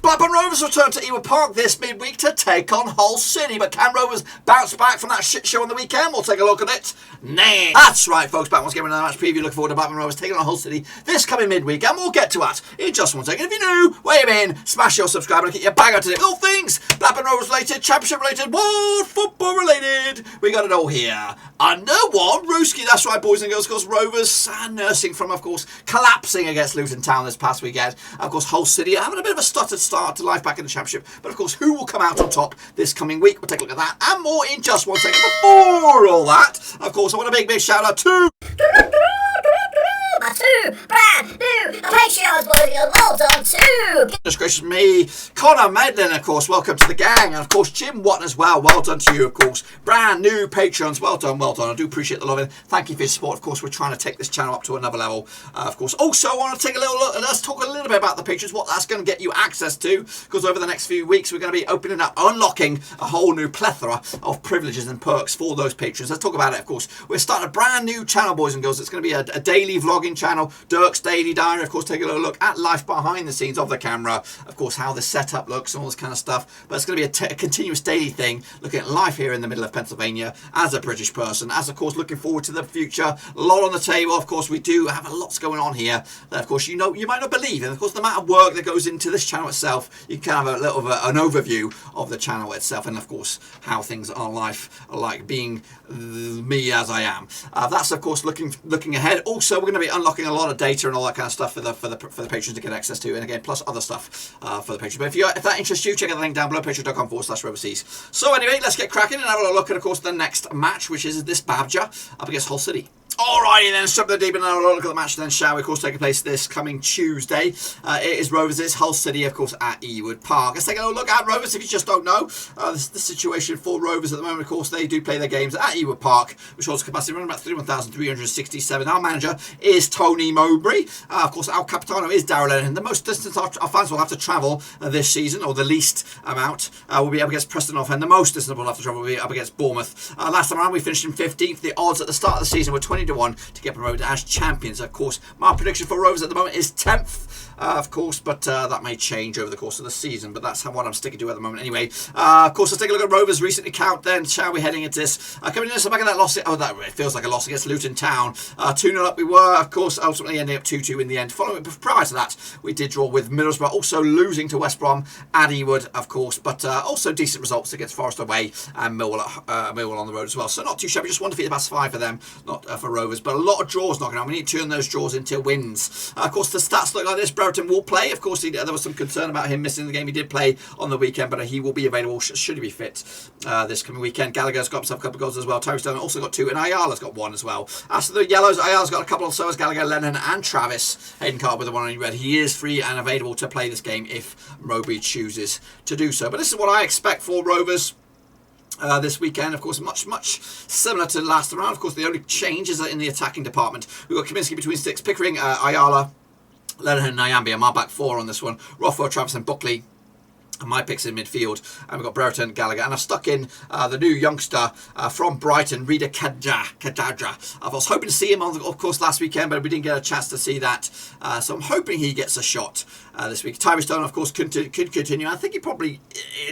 Blackburn Rovers return to Ewood Park this midweek to take on Hull City. But can Rovers bounce back from that shit show on the weekend? We'll take a look at it. Nah. That's right, folks. Back once again with another match preview. Looking forward to Blackburn Rovers taking on Hull City this coming midweek. And we'll get to that in just 1 second. If you're new, wave in, smash your subscribe and get your bag out today. All things Blackburn Rovers related, Championship related, world football related. We got it all here. Under one, Rooski. That's right, boys and girls. Of course, Rovers nursing from, of course, collapsing against Luton Town this past weekend. Of course, Hull City having a bit of a stuttered start to life back in the Championship. But, of course, who will come out on top this coming week? We'll take a look at that and more in just 1 second. Before all that, of course, I want a big shout out to... my two brand new Patreons, boys and well done too. Goodness gracious me, Connor Medlin, of course, welcome to the gang, and of course Jim Watton as well, well done to you, of course, brand new patrons, well done, I do appreciate the love and thank you for your support. Of course, we're trying to take this channel up to another level, of course. Also, I want to take a little look, let's talk a little bit about the patrons, what that's going to get you access to, because over the next few weeks we're going to be opening up, unlocking a whole new plethora of privileges and perks for those patrons. Let's talk about it, of course. We're starting a brand new channel, boys and girls. It's going to be a daily vlogging channel, Dirk's Daily Diary, of course, take a little look at life behind the scenes of the camera, of course, how the setup looks and all this kind of stuff. But it's going to be a continuous daily thing, looking at life here in the middle of Pennsylvania as a British person, as, of course, looking forward to the future. A lot on the table, of course, we do have a lot going on here that, of course, you might not believe. And, of course, the amount of work that goes into this channel itself, you can have a little of an overview of the channel itself and, of course, how things are like being me as I am. That's, of course, looking ahead. Also, we're going to be unlocking a lot of data and all that kind of stuff for the patrons to get access to, and again, plus other stuff for the patrons. But if that interests you, check out the link down below, patreon.com/Roverseas. So anyway, let's get cracking and have a look at, of course, the next match, which is this Badger up against Hull City. Alrighty then, strap the deep and have a look at the match then, shall we? Of course, taking place this coming Tuesday. It is Rovers' Hull City, of course, at Ewood Park. Let's take a look at Rovers, if you just don't know. This is the situation for Rovers at the moment. Of course, they do play their games at Ewood Park, which holds capacity around about 31,367. Our manager is Tony Mowbray. Of course, our Capitano is Darrell Lennon. The most distance our fans will have to travel this season, or the least amount, will be up against Preston North End. The most distance we'll have to travel will be up against Bournemouth. Last time around, we finished in 15th. The odds at the start of the season were 20 to 1 to get promoted as champions. Of course, my prediction for Rovers at the moment is 10th, of course, but that may change over the course of the season, but that's what I'm sticking to at the moment anyway. Of course, let's take a look at Rovers' recent account then, shall we, heading into this. Coming in the back of that loss, it feels like a loss against Luton Town. 2-0 up we were, of course, ultimately ending up 2-2 in the end. Prior to that, we did draw with Middlesbrough, also losing to West Brom at Ewood, of course, but also decent results against Forest away and Millwall on the road as well. So not too shabby, just one defeat the past 5 for them, not for Rovers, but a lot of draws knocking on. We need to turn those draws into wins. Of course, the stats look like this. Brereton will play. Of course, there was some concern about him missing the game. He did play on the weekend, but he will be available should he be fit this coming weekend. Gallagher's got himself a couple of goals as well. Tyree Stone also got 2, and Ayala's got 1 as well. As for the yellows, Ayala's got a couple, so has Gallagher, Lennon, and Travis. Hayden Carr with the 1 in red. He is free and available to play this game if Mowbray chooses to do so. But this is what I expect for Rovers this weekend. Of course, much similar to last round. Of course, the only change is in the attacking department. We've got Kaminsky between sticks, Pickering, Ayala, Lennon and Nyambi, and my back 4 on this one. Rothwell, Travis and Buckley. And my picks in midfield, and we've got Brereton, Gallagher, and I've stuck in the new youngster from Brighton, Rida Kadadra. I was hoping to see him, of course, last weekend, but we didn't get a chance to see that. So I'm hoping he gets a shot this week. Tyree Stone, of course, could continue. I think he probably,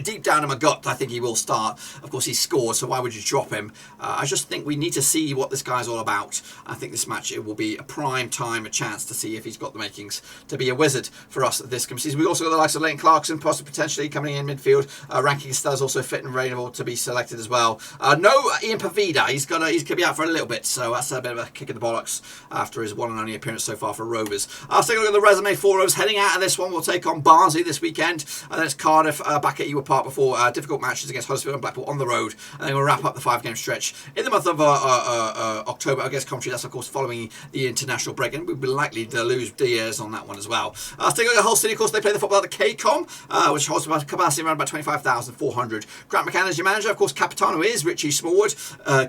deep down in my gut, I think he will start. Of course, he scored, so why would you drop him? I just think we need to see what this guy's all about. I think this match, it will be a prime time, a chance to see if he's got the makings to be a wizard for us this coming season. We've also got the likes of Leighton Clarkson, possibly potentially coming in midfield. Ranking Stell's also fit and available to be selected as well. No Ian Pavida. He's gonna be out for a little bit, so that's a bit of a kick in the bollocks after his one and only appearance so far for Rovers. Let's take a look at the resume for Rovers. Heading out of this one, we'll take on Barnsley this weekend, and then it's Cardiff back at Ewood Park before difficult matches against Huddersfield and Blackpool on the road, and then we'll wrap up the 5-game stretch in the month of October against Coventry. That's of course following the international break, and we'll be likely to lose Diaz on that one as well. Let's take a look at Hull City. Of course, they play the football at the KCOM, which holds course, about capacity around about 25,400. Grant McCann is your manager. Of course, Capitano is Richie Smallwood,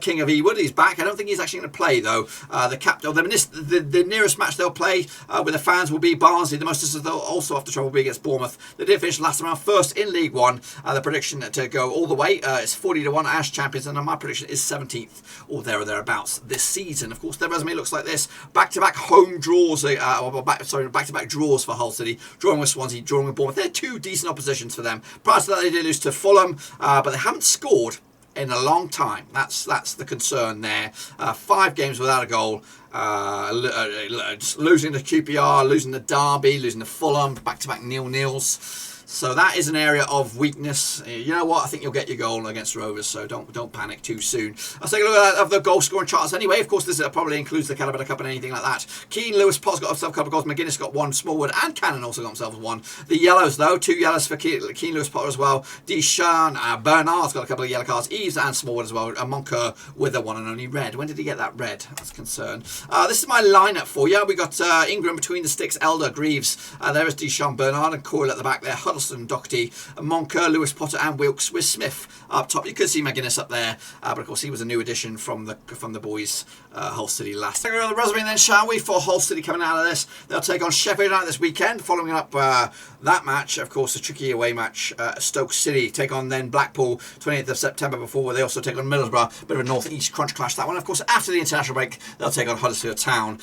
King of Ewood. He's back. I don't think he's actually going to play, though. The nearest match they'll play with the fans will be Barnsley. The most distance they'll also have to travel will be against Bournemouth. They did finish last round first in League One. The prediction to go all the way is 40-1 as champions, and my prediction is 17th or there or thereabouts this season. Of course, their resume looks like this: back-to-back home draws, back-to-back draws for Hull City, drawing with Swansea, drawing with Bournemouth. They're two decent oppositions for them. Prior to that, they did lose to Fulham, but they haven't scored in a long time. That's the concern there. 5 games without a goal. Losing to QPR, losing to Derby, losing to Fulham, back-to-back 0-0s. So that is an area of weakness. You know what? I think you'll get your goal against Rovers, so don't panic too soon. Let's take a look at the goal scoring charts anyway. Of course, this probably includes the Calabetta Cup and anything like that. Keane, Lewis, Potts got himself a couple of goals. McGuinness got 1. Smallwood and Cannon also got themselves 1. The yellows, though, 2 yellows for Keane, Lewis, Potter as well. Deschamps, Bernard's got a couple of yellow cards. Eves and Smallwood as well. Moncur with the one and only red. When did he get that red? That's a concern. This is my lineup for you. We got Ingram between the sticks, Elder, Greaves. There is Deschamps, Bernard, and Coyle at the back there. Huddleston, Doherty, Moncur, Lewis, Potter and Wilkes with Smith up top. You could see McGuinness up there, but of course he was a new addition from the boys, Hull City last. Take a look at the resume then, shall we, for Hull City coming out of this. They'll take on Sheffield United this weekend, following up that match, of course, a tricky away match. Stoke City take on then Blackpool 28th of September before they also take on Middlesbrough. Bit of a north-east crunch clash, that one. Of course, after the international break, they'll take on Huddersfield Town.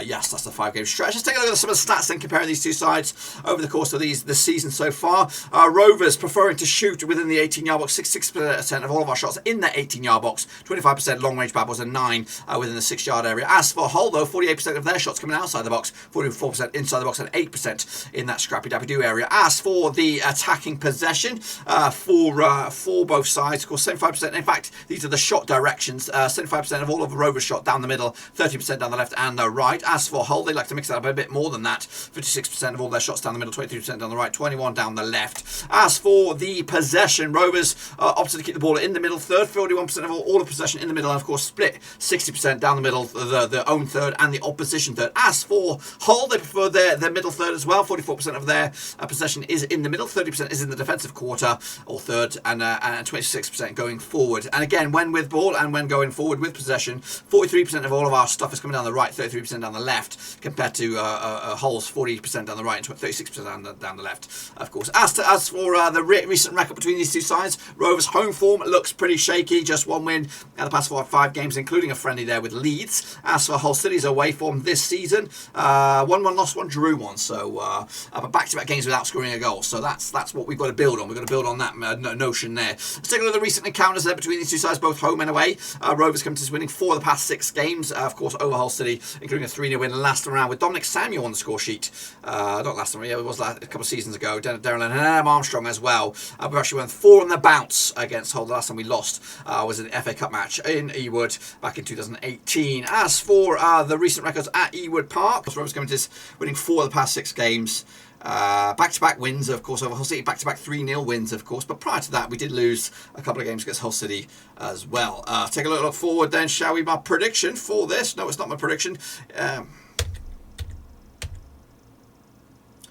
Yes, that's the 5-game stretch. Let's take a look at some of the stats then, comparing these two sides over the course of the season so far. Rovers preferring to shoot within the 18-yard box, 66% of all of our shots in that 18-yard box, 25% long-range bad balls and 9 within the 6-yard area. As for Hull, though, 48% of their shots coming outside the box, 44% inside the box and 8% in that scrappy-dappy-do area. As for the attacking possession for both sides, of course, 75%. In fact, these are the shot directions. 75% of all of the Rovers shot down the middle, 30% down the left and the right. As for Hull, they like to mix that up a bit more than that. 56% of all their shots down the middle, 23% down the right, 21 down the left. As for the possession, Rovers opted to keep the ball in the middle third, 41% of all of possession in the middle, and of course split 60% down the middle, the own third and the opposition third. As for Hull, they prefer their middle third as well. 44% of their possession is in the middle, 30% is in the defensive quarter or third, and 26% going forward. And again, when with ball and when going forward with possession, 43% of all of our stuff is coming down the right, 33% down the left, compared to Hull's 40% down the right and 36% down the left, of course. As for the recent record between these two sides, Rovers' home form looks pretty shaky. Just 1 win in the past 5 games, including a friendly there with Leeds. As for Hull City's away form this season, 1-1 lost 1, drew 1. So back-to-back games without scoring a goal. So that's what we've got to build on. We've got to build on that notion there. Let's take a look at the recent encounters there between these two sides, both home and away. Rovers come to winning 4 of the past 6 games, of course, over Hull City, including a 3-0 win last round with Dominic Samuel on the score sheet. Not last round, yeah, it was a couple of seasons ago. Darren and Armstrong as well. We've actually won 4 on the bounce against Hull. The last time we lost was in the FA Cup match in Ewood back in 2018. As for the recent records at Ewood Park, Rovers coming to this winning 4 of the past 6 games. Back-to-back wins, of course, over Hull City. Back-to-back 3-0 wins, of course. But prior to that, we did lose a couple of games against Hull City as well. Take a look forward then, shall we? My prediction for this. No, it's not my prediction.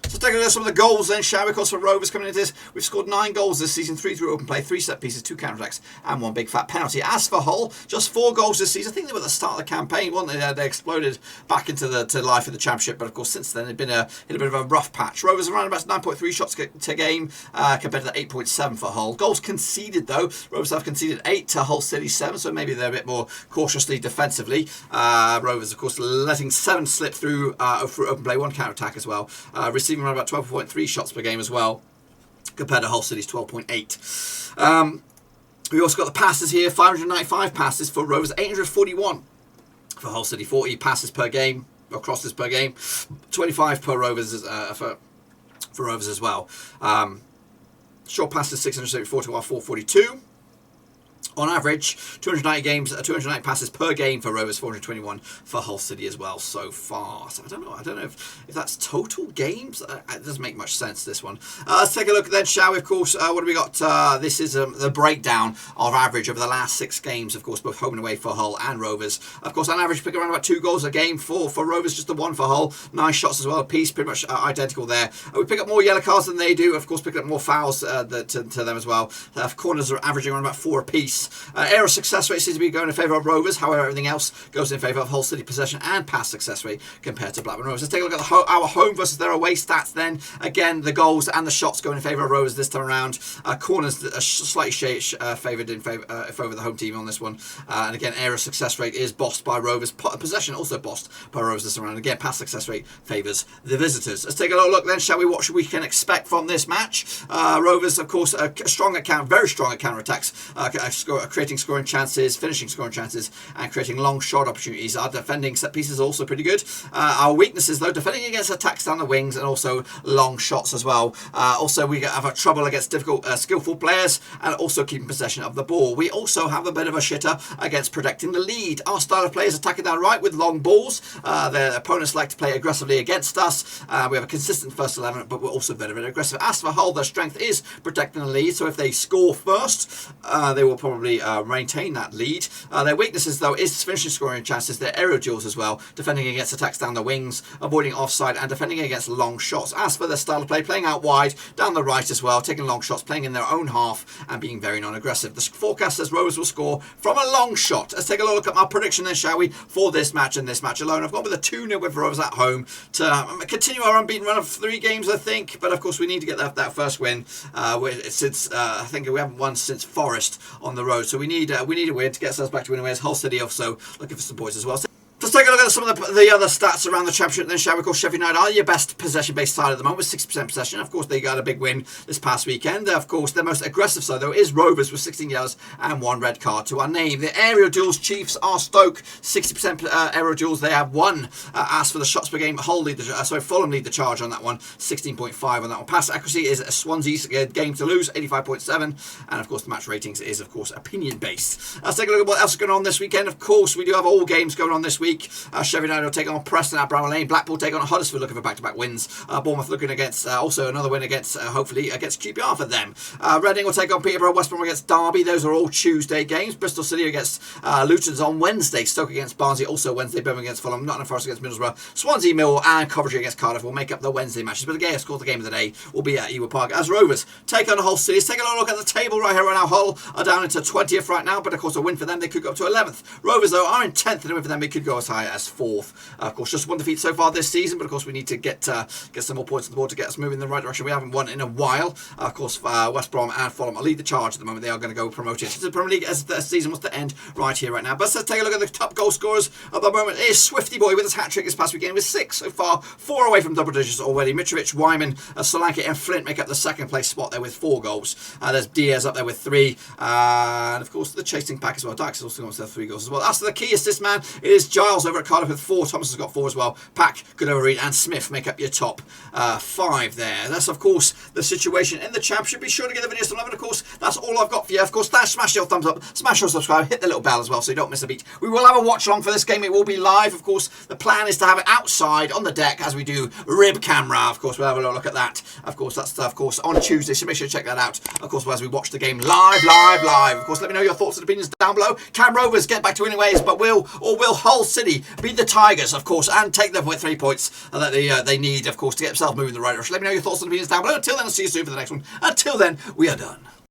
So take a look at some of the goals then, shall we? Of course, for Rovers coming into this, we've scored 9 goals this season, 3 through open play, 3 set pieces, 2 counter-attacks, and 1 big fat penalty. As for Hull, just 4 goals this season. I think they were at the start of the campaign, weren't they? They exploded back into life in the Championship, but of course since then they've been in a bit of a rough patch. Rovers around about 9.3 shots to game compared to the 8.7 for Hull. Goals conceded though, Rovers have conceded 8 to Hull City 7, so maybe they're a bit more cautiously defensively. Rovers, of course, letting 7 slip through open play, 1 counter-attack as well, receiving around about 12.3 shots per game as well, compared to Hull City's 12.8. We also got the passes here, 595 passes for Rovers, 841 for Hull City, 40 passes per game, or crosses per game, 25 per Rovers for Rovers as well. Short passes 674 to our 442. On average, 290 passes per game for Rovers, 421 for Hull City as well so far. So I don't know if that's total games. It doesn't make much sense, this one. Let's take a look then, shall we? Of course, what do we got? This is the breakdown of average over the last 6 games, of course, both home and away for Hull and Rovers. Of course, on average, pick around about 2 goals a game for Rovers, just the 1 for Hull. 9 shots as well, a piece, pretty much identical there. We pick up more yellow cards than they do, of course, pick up more fouls to them as well. Corners are averaging around about 4 apiece. Aerial success rate seems to be going in favour of Rovers, however everything else goes in favour of Hull City possession and pass success rate compared to Blackburn Rovers. Let's take a look at our home versus their away stats then. Again, the goals and the shots going in favour of Rovers this time around. Corners are slightly favoured in favour over the home team on this one. And again, aerial success rate is bossed by Rovers. Possession also bossed by Rovers this time around. Again, pass success rate favours the visitors. Let's take a look then, shall we? What we can expect from this match? Rovers, of course, very strong at counter-attacks, creating scoring chances, finishing scoring chances, and creating long shot opportunities. Our defending set pieces are also pretty good. Our weaknesses, though, defending against attacks down the wings and also long shots as well. Also, we have a trouble against difficult, skillful players and also keeping possession of the ball. We also have a bit of a shitter against protecting the lead. Our style of play is attacking down right with long balls. Their opponents like to play aggressively against us. We have a consistent first 11, but we're also very aggressive. As for Hull, their strength is protecting the lead, so if they score first, they will probably maintain that lead. Their weaknesses, though, is finishing scoring chances, their aerial duels as well, defending against attacks down the wings, avoiding offside, and defending against long shots. As for their style of play, playing out wide, down the right as well, taking long shots, playing in their own half, and being very non-aggressive. The forecast says Rovers will score from a long shot. Let's take a look at my prediction then, shall we, for this match and this match alone. I've gone with a 2-0 with Rovers at home to continue our unbeaten run of 3 games, I think, but of course we need to get that first win. Since I think we haven't won since Forest on the road, so we need a win to get ourselves back to winning ways. Hull City also looking for some points as well. Let's take a look at some of the other stats around the Championship then, shall we? Of course, Sheffield United are your best possession-based side at the moment with 60% possession. Of course, they got a big win this past weekend. Of course, their most aggressive side, though, is Rovers with 16 yellows and 1 red card to our name. The aerial duels Chiefs are Stoke, 60% aerial duels. They have 1. As for the shots per game, Fulham lead the charge on that one, 16.5 on that one. Pass accuracy is Swansea's game to lose, 85.7. And, of course, the match ratings is, of course, opinion-based. Let's take a look at what else is going on this weekend. Of course, we do have all games going on this week. Sheffield United will take on Preston at Bramall Lane. Blackpool take on Huddersfield, looking for back-to-back wins. Bournemouth looking against also another win against hopefully against QPR for them. Reading will take on Peterborough. West Brom against Derby. Those are all Tuesday games. Bristol City against Luton's on Wednesday. Stoke against Barnsley also Wednesday. Birmingham against Fulham. Nottingham Forest against Middlesbrough. Swansea, Millwall and Coventry against Cardiff will make up the Wednesday matches. But again, of course, the game of the day will be at Ewood Park as Rovers take on Hull City. Let's take a look at the table right here right now. Hull are down into 20th right now, but of course a win for them they could go up to 11th. Rovers though are in 10th, and a win for them they could go as high as 4th. Of course, just 1 defeat so far this season, but of course we need to get some more points on the board to get us moving in the right direction. We haven't won in a while. Of course, West Brom and Fulham lead the charge at the moment. They are going to go promoted to the Premier League as the season wants to end right here, right now. But let's take a look at the top goal scorers at the moment. It is Swifty Boy with his hat-trick this past weekend with 6 so far, 4 away from double digits already. Mitrovic, Wyman, Solanke and Flint make up the second place spot there with 4 goals. There's Diaz up there with 3. And of course, the chasing pack as well. Dykes has also got 3 goals as well. As for the key assist man, it is Giles over at Cardiff with 4. Thomas has got 4 as well. Pack, good overread, and Smith make up your top 5 there. That's, of course, the situation in the Championship. Be sure to give the video some love, and of course, that's all I've got for you. Of course, smash your thumbs up, smash your subscribe, hit the little bell as well so you don't miss a beat. We will have a watch along for this game. It will be live. Of course, the plan is to have it outside on the deck as we do rib camera. Of course, we'll have a little look at that. Of course, that's on Tuesday, so make sure to check that out. Of course, as we watch the game live. Of course, let me know your thoughts and opinions down below. Can Rovers get back to winning ways, but will Hull City beat the Tigers, of course, and take them with 3 points that they need, of course, to get themselves moving in the right direction? Let me know your thoughts and opinions down below. Until then, I'll see you soon for the next one. Until then, we are done.